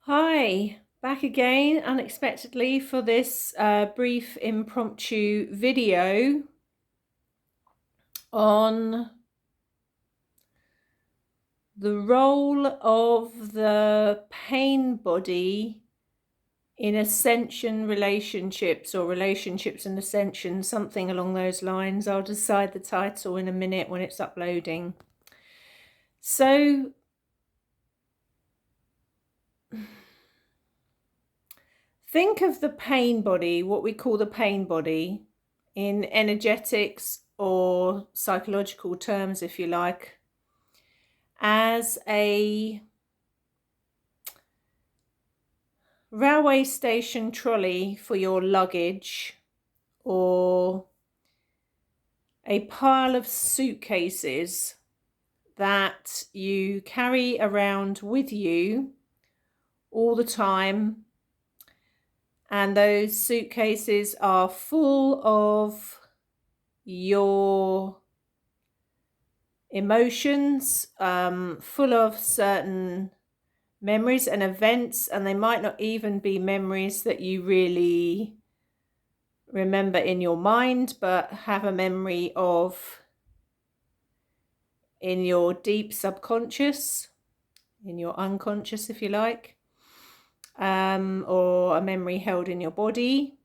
Hi, back again unexpectedly for this brief impromptu video on the role of the pain body in ascension relationships or relationships and ascension, something along those lines. I'll decide the title in a minute when it's uploading. So think of the pain body, what we call the pain body, in energetics or psychological terms, if you like, as a railway station trolley for your luggage, or a pile of suitcases that you carry around with you all the time. And those suitcases are full of your emotions, full of certain memories and events, and they might not even be memories that you really remember in your mind, but have a memory of in your deep subconscious, in your unconscious, if you like, or a memory held in your body.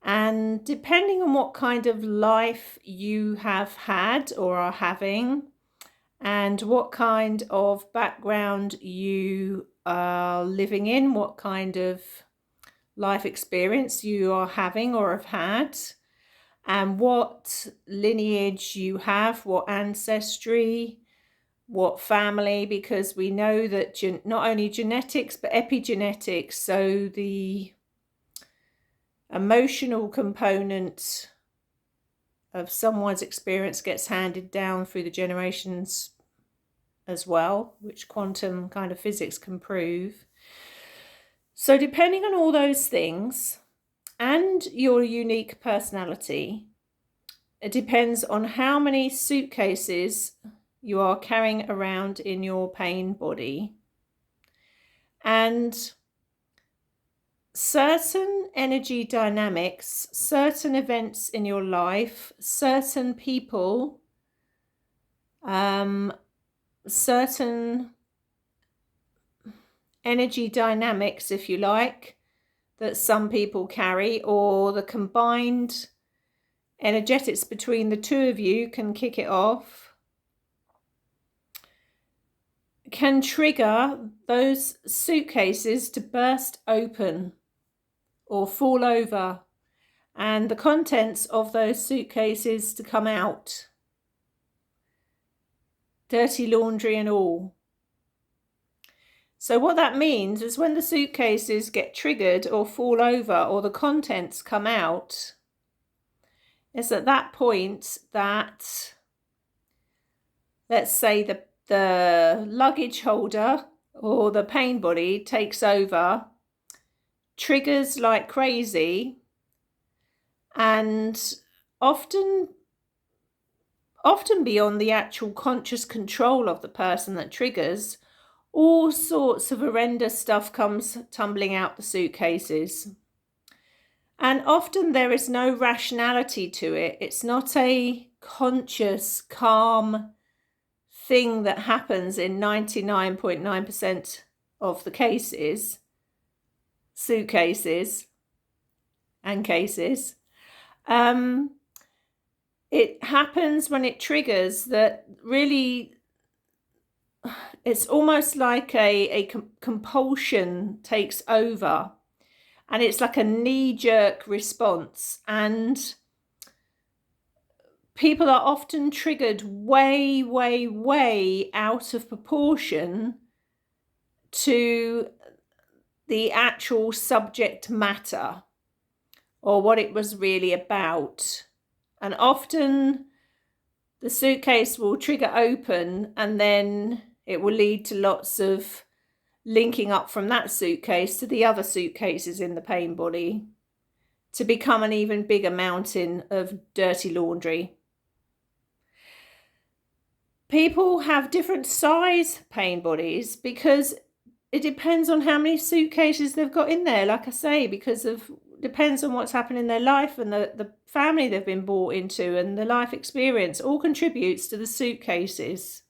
And depending on what kind of life you have had or are having, and what kind of background you are living in, what kind of life experience you are having or have had, and what lineage you have, what ancestry, what family, because we know that not only genetics but epigenetics, so the emotional component of someone's experience gets handed down through the generations as well, which quantum kind of physics can prove. So depending on all those things and your unique personality, it depends on how many suitcases you are carrying around in your pain body. And certain energy dynamics, certain events in your life, certain people, certain energy dynamics, if you like, that some people carry, or the combined energetics between the two of you can kick it off, can trigger those suitcases to burst open or fall over, and the contents of those suitcases to come out, dirty laundry and all. So what that means is when the suitcases get triggered or fall over or the contents come out, it's at that point that, let's say, the luggage holder or the pain body takes over, triggers like crazy, and often beyond the actual conscious control of the person that triggers, all sorts of horrendous stuff comes tumbling out the suitcases. And often there is no rationality to it. It's not a conscious, calm thing that happens in 99.9% of the cases, suitcases and cases. It happens when it triggers that really, it's almost like a compulsion takes over, and it's like a knee-jerk response, and people are often triggered way, way, way out of proportion to the actual subject matter or what it was really about. And often the suitcase will trigger open, and then it will lead to lots of linking up from that suitcase to the other suitcases in the pain body to become an even bigger mountain of dirty laundry. People have different size pain bodies because it depends on how many suitcases they've got in there, like I say, because of depends on what's happened in their life and the family they've been brought into and the life experience all contributes to the suitcases.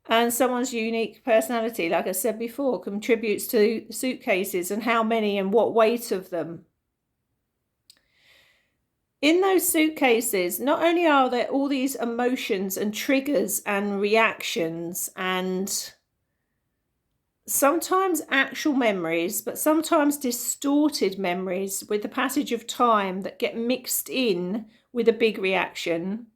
And someone's unique personality, like I said before, contributes to suitcases and how many and what weight of them. In those suitcases, not only are there all these emotions and triggers and reactions and sometimes actual memories, but sometimes distorted memories with the passage of time that get mixed in with a big reaction.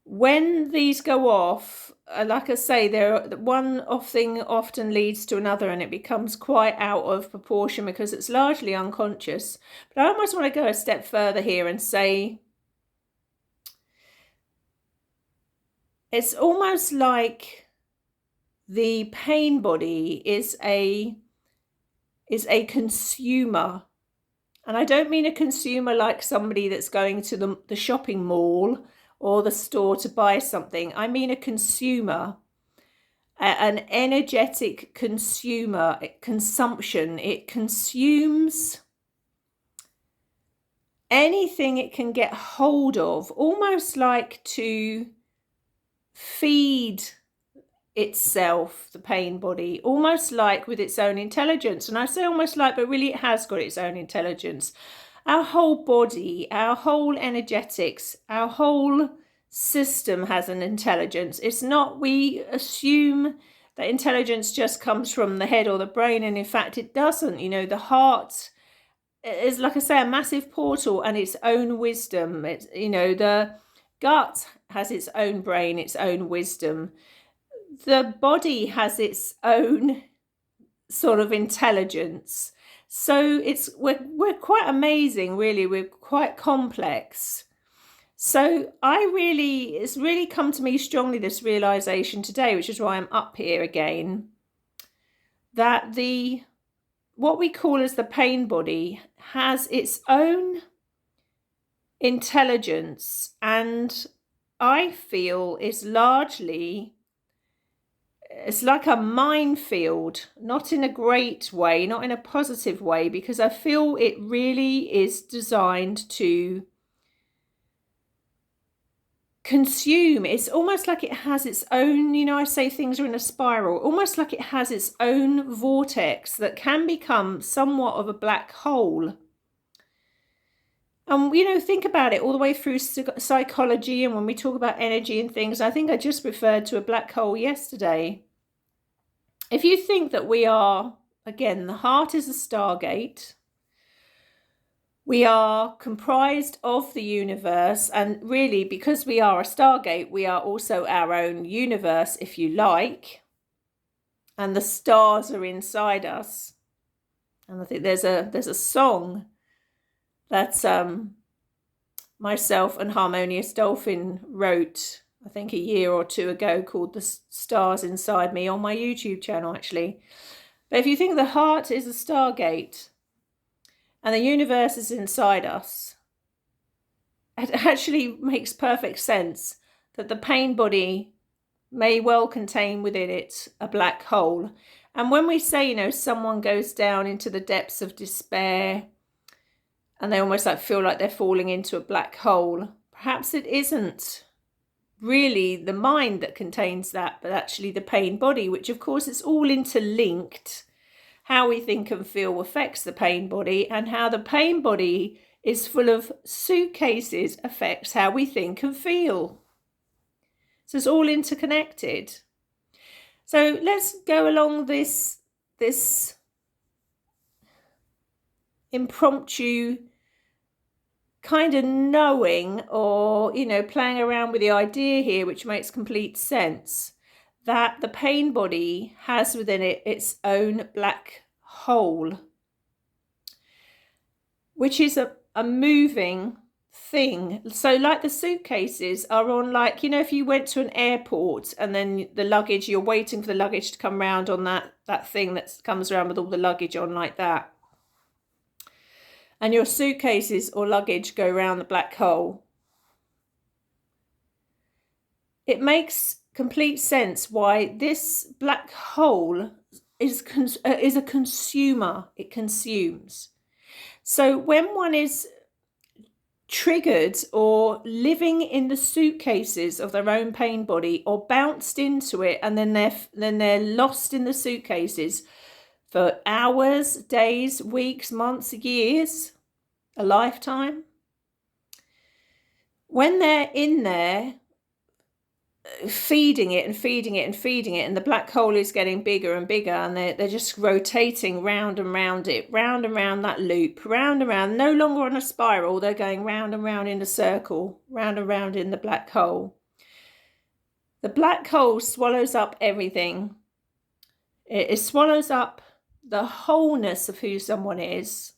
When these go off, like I say, one thing often leads to another and it becomes quite out of proportion because it's largely unconscious. But I almost want to go a step further here and say it's almost like the pain body is a consumer. And I don't mean a consumer like somebody that's going to the shopping mall or the store to buy something. I mean a consumer, an energetic consumer, consumption. It consumes anything it can get hold of, almost like to feed itself, the pain body, almost like with its own intelligence. And I say almost like, but really it has got its own intelligence. Our whole body, our whole energetics, our whole system has an intelligence. It's not, we assume that intelligence just comes from the head or the brain, and in fact it doesn't. You know, the heart is, like I say, a massive portal and its own wisdom. It's, you know, the gut has its own brain, its own wisdom. The body has its own sort of intelligence. So we're quite amazing, really. We're quite complex. So it's really come to me strongly, this realization today, which is why I'm up here again, that what we call as the pain body has its own intelligence, and I feel is largely, it's like a minefield, not in a great way, not in a positive way, because I feel it really is designed to consume. It's almost like it has its own, you know, I say things are in a spiral, almost like it has its own vortex that can become somewhat of a black hole. And, you know, think about it all the way through psychology, and when we talk about energy and things, I think I just referred to a black hole yesterday. If you think that we are, again, the heart is a stargate, we are comprised of the universe, and really, because we are a stargate, we are also our own universe, if you like, and the stars are inside us. And I think there's a song that myself and Harmonious Dolphin wrote, I think a year or two ago, called The Stars Inside Me, on my YouTube channel, actually. But if you think the heart is a stargate and the universe is inside us, it actually makes perfect sense that the pain body may well contain within it a black hole. And when we say, you know, someone goes down into the depths of despair and they almost like feel like they're falling into a black hole, perhaps it isn't really the mind that contains that, but actually the pain body, which of course is all interlinked. How we think and feel affects the pain body, and how the pain body is full of suitcases affects how we think and feel. So it's all interconnected. So let's go along this impromptu kind of knowing, or, you know, playing around with the idea here, which makes complete sense, that the pain body has within it its own black hole, which is a moving thing. So like the suitcases are on, like, you know, if you went to an airport and then the luggage, you're waiting for the luggage to come round on that thing that comes around with all the luggage on, like that. And your suitcases or luggage go round the black hole. It makes complete sense why this black hole is a consumer. It consumes. So when one is triggered or living in the suitcases of their own pain body, or bounced into it, and then they're lost in the suitcases for hours, days, weeks, months, years, a lifetime. When they're in there feeding it and feeding it and feeding it, and the black hole is getting bigger and bigger, and they're just rotating round and round it, round and round that loop, round and round, no longer on a spiral, they're going round and round in a circle, round and round in the black hole. The black hole swallows up everything. It swallows up the wholeness of who someone is,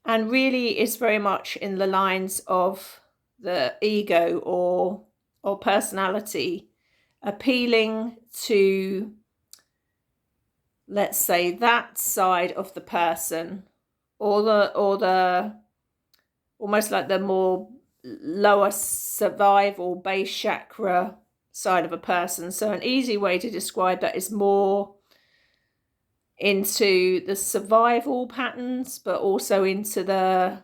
and really is very much in the lines of the ego or personality, appealing to, let's say, that side of the person, or the almost like the more lower survival base chakra side of a person. So an easy way to describe that is more into the survival patterns, but also into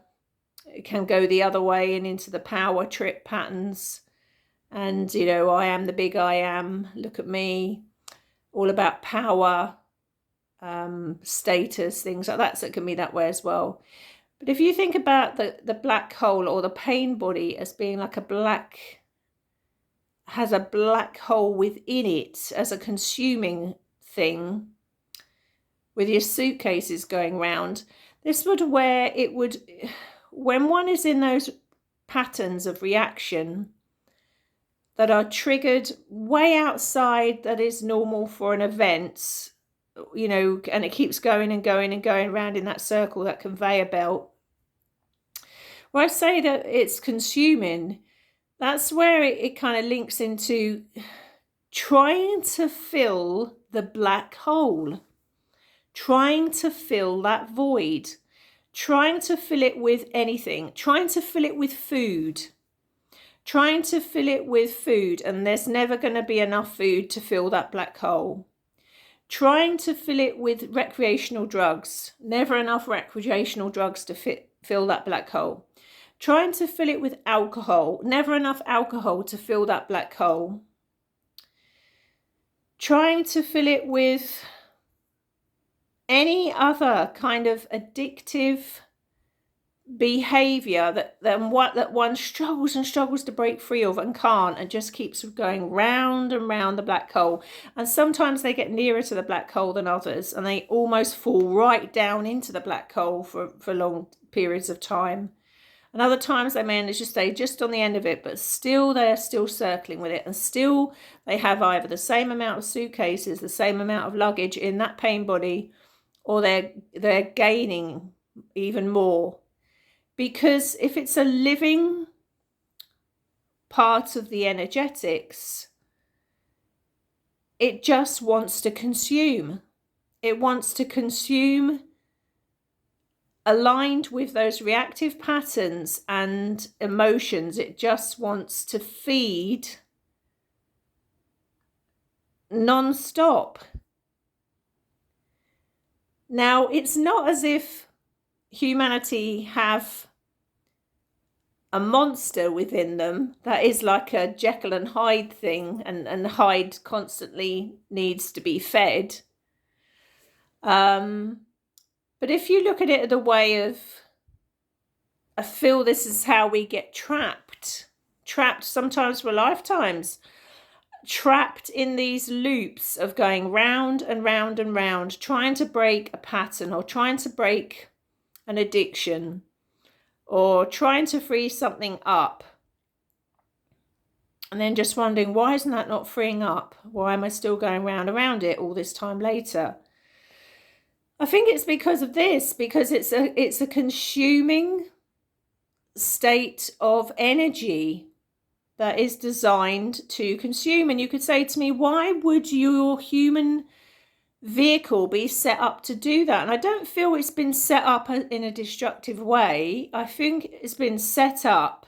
it can go the other way and into the power trip patterns. And, I am the big I am, look at me, all about power, status, things like that. So it can be that way as well. But if you think about the black hole or the pain body as being like has a black hole within it as a consuming thing, with your suitcases going round, this would where it would, when one is in those patterns of reaction that are triggered way outside that is normal for an event, and it keeps going and going and going around in that circle, that conveyor belt. When I say that it's consuming, that's where it kind of links into trying to fill the black hole, trying to fill that void, trying to fill it with anything, trying to fill it with food. Trying to fill it with food, and there's never going to be enough food to fill that black hole. Trying to fill it with recreational drugs, never enough recreational drugs to fill that black hole. Trying to fill it with alcohol, never enough alcohol to fill that black hole. Trying to fill it with any other kind of addictive behavior that one struggles and struggles to break free of and can't, and just keeps going round and round the black hole. And sometimes they get nearer to the black hole than others, and they almost fall right down into the black hole for long periods of time. And other times they manage to stay just on the end of it, but still they're still circling with it, and still they have either the same amount of suitcases, the same amount of luggage in that pain body, or they're gaining even more. Because if it's a living part of the energetics, it just wants to consume. It wants to consume aligned with those reactive patterns and emotions. It just wants to feed non-stop. Now, it's not as if humanity have a monster within them that is like a Jekyll and Hyde thing, and Hyde constantly needs to be fed. But if you look at it the way of, I feel this is how we get trapped sometimes for lifetimes, trapped in these loops of going round and round and round, trying to break a pattern, or trying to break an addiction, or trying to free something up, and then just wondering, why isn't that not freeing up? Why am I still going round around it all this time later? I think it's because of this, because it's a consuming state of energy that is designed to consume. And you could say to me, why would your human vehicle be set up to do that? And I don't feel it's been set up in a destructive way. I think it's been set up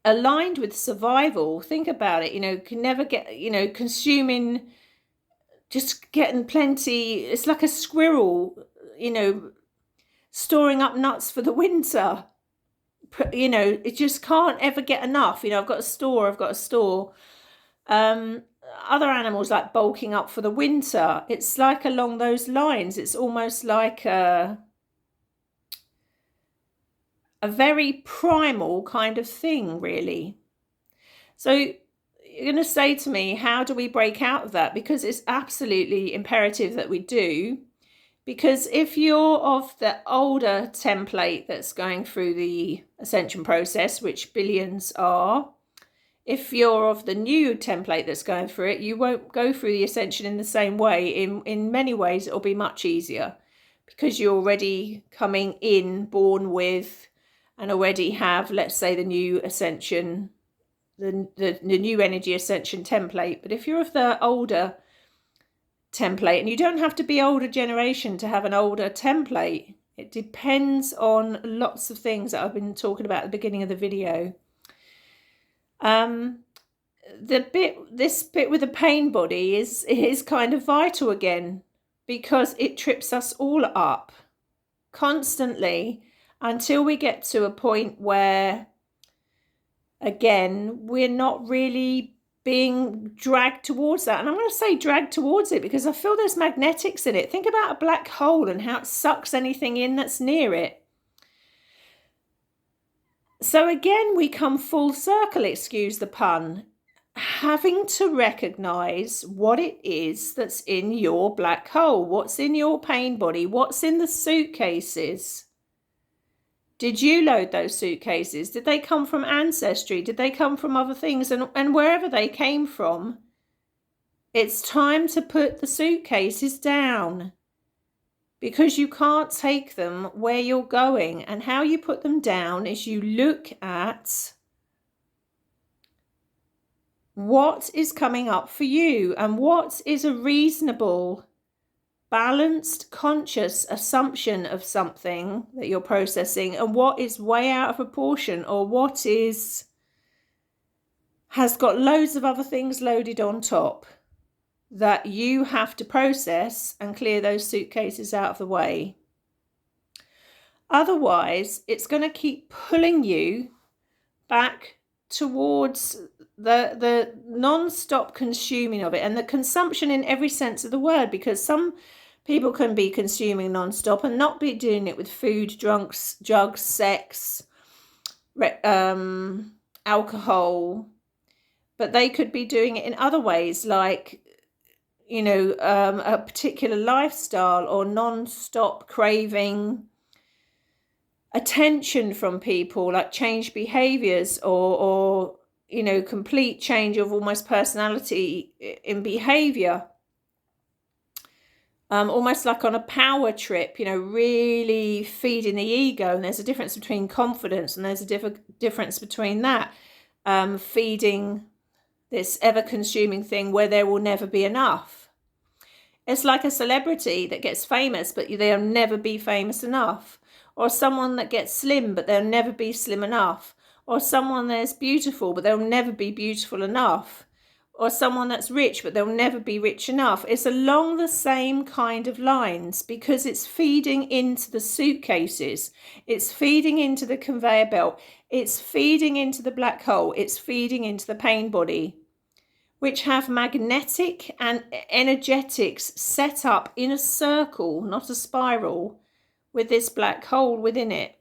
aligned with survival. Think about it, can never get, consuming, just getting plenty. It's like a squirrel, storing up nuts for the winter. It just can't ever get enough. I've got a store. Other animals like bulking up for the winter. It's like along those lines. It's almost like a very primal kind of thing, really. So you're going to say to me, how do we break out of that? Because it's absolutely imperative that we do. Because if you're of the older template that's going through the ascension process, which billions are, if you're of the new template that's going through it, you won't go through the ascension in the same way. In many ways, it'll be much easier because you're already coming in, born with, and already have, let's say, the new ascension, the new energy ascension template. But if you're of the older template, and you don't have to be older generation to have an older template, it depends on lots of things that I've been talking about at the beginning of the video. This bit with the pain body is kind of vital again, because it trips us all up constantly until we get to a point where, again, we're not really being dragged towards that. And I'm going to say dragged towards it because I feel there's magnetics in it. Think about a black hole and how it sucks anything in that's near it. So again, we come full circle, excuse the pun, having to recognize what it is that's in your black hole, what's in your pain body, what's in the suitcases. Did you load those suitcases? Did they come from ancestry? Did they come from other things? And wherever they came from, it's time to put the suitcases down, because you can't take them where you're going. And how you put them down is you look at what is coming up for you and what is a reasonable, balanced, conscious assumption of something that you're processing, and what is way out of proportion, or what has got loads of other things loaded on top that you have to process and clear those suitcases out of the way. Otherwise, it's going to keep pulling you back towards the non-stop consuming of it, and the consumption in every sense of the word, because some people can be consuming non-stop and not be doing it with food, drugs, sex, alcohol, but they could be doing it in other ways, like a particular lifestyle, or non-stop craving attention from people, like changed behaviors, or complete change of almost personality in behavior, almost like on a power trip, really feeding the ego. And there's a difference between confidence, and there's a difference between that, feeding this ever-consuming thing where there will never be enough. It's like a celebrity that gets famous, but they'll never be famous enough. Or someone that gets slim, but they'll never be slim enough. Or someone that's beautiful, but they'll never be beautiful enough. Or someone that's rich, but they'll never be rich enough. It's along the same kind of lines, because it's feeding into the suitcases. It's feeding into the conveyor belt. It's feeding into the black hole. It's feeding into the pain body, which have magnetic and energetics set up in a circle, not a spiral, with this black hole within it.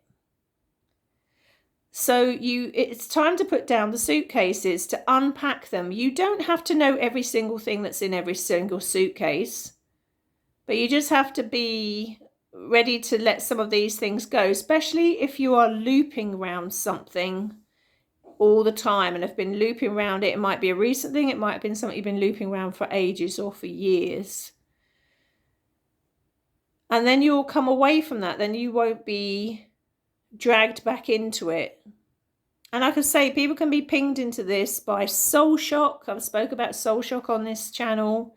So it's time to put down the suitcases, to unpack them. You don't have to know every single thing that's in every single suitcase, but you just have to be ready to let some of these things go, especially if you are looping around something all the time and have been looping around it. It might be a recent thing. It might have been something you've been looping around for ages or for years. And then you'll come away from that. Then you won't be dragged back into it. And like I say, people can be pinged into this by soul shock. I've spoke about soul shock on this channel.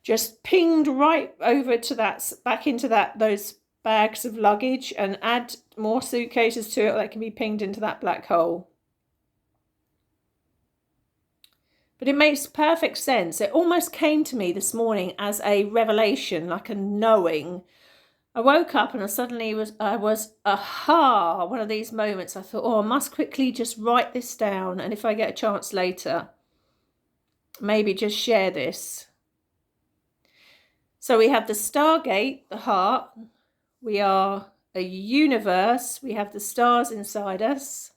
Just pinged right over to that, back into those bags of luggage, and add more suitcases to it, that can be pinged into that black hole. But it makes perfect sense. It almost came to me this morning as a revelation, like a knowing. I woke up and I was aha, one of these moments. I thought, oh, I must quickly just write this down. And if I get a chance later, maybe just share this. So we have the Stargate, the heart. We are a universe. We have the stars inside us.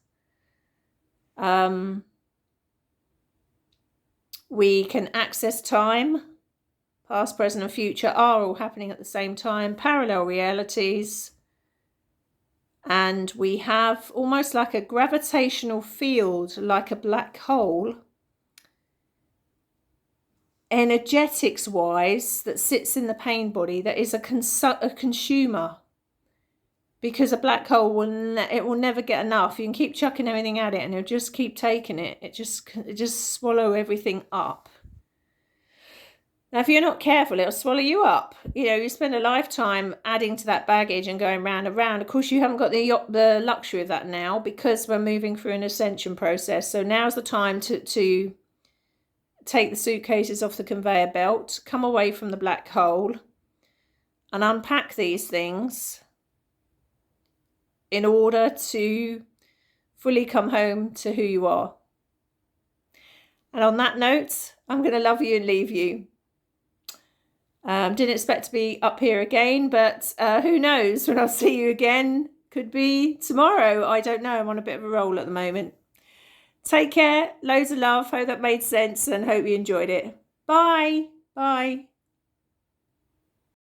We can access time. Past, present, and future are all happening at the same time. Parallel realities. And we have almost like a gravitational field, like a black hole, energetics wise, that sits in the pain body, that is a consumer, because a black hole will never get enough. You can keep chucking everything at it and it'll just keep taking it. It just swallow everything up. Now, if you're not careful, it'll swallow you up. You know, you spend a lifetime adding to that baggage and going round and round. Of course, you haven't got the luxury of that now, because we're moving through an ascension process. So now's the time to take the suitcases off the conveyor belt, come away from the black hole, and unpack these things in order to fully come home to who you are. And on that note, I'm going to love you and leave you. Didn't expect to be up here again, but who knows when I'll see you again. Could be tomorrow. I don't know. I'm on a bit of a roll at the moment. Take care. Loads of love. Hope that made sense and hope you enjoyed it. Bye. Bye.